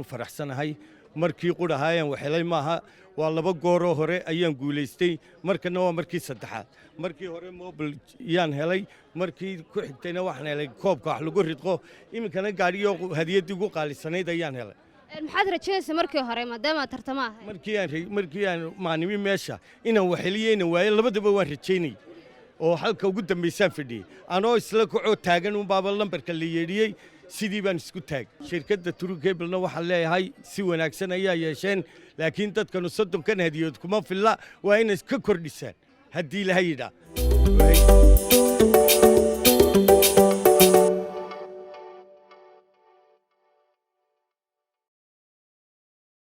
u faraxsanahay markii qudhahaayaan waxelay maaha waa 2 gooroo hore ayaan guulaystay markana waa markii saddexaad markii hore mobile yaan helay markii ku xigtayna waxaan helay koobka wax lagu ridqo iminkana gaadhiyo hadiyadii ugu qaalisanayd ayaan helay maxaad rajaynaysaa markii hore maadaama tartamo ahayd markii aan maanimi meesha inaan waxeliyeyna waaye labadaba waan rajaynay oo halka ugu dambaysaan fadhiyey anoo isla kacoo taagan un baaba lambarka la yeedhiyey sidii baan isku taag shirkadda True Cable-na waxaan leeyahay si wanaagsan ayaa yeesheen laakiin dadkanu 30 hadiyood kuma filla waa inay ka kordhisaan haddii la hayda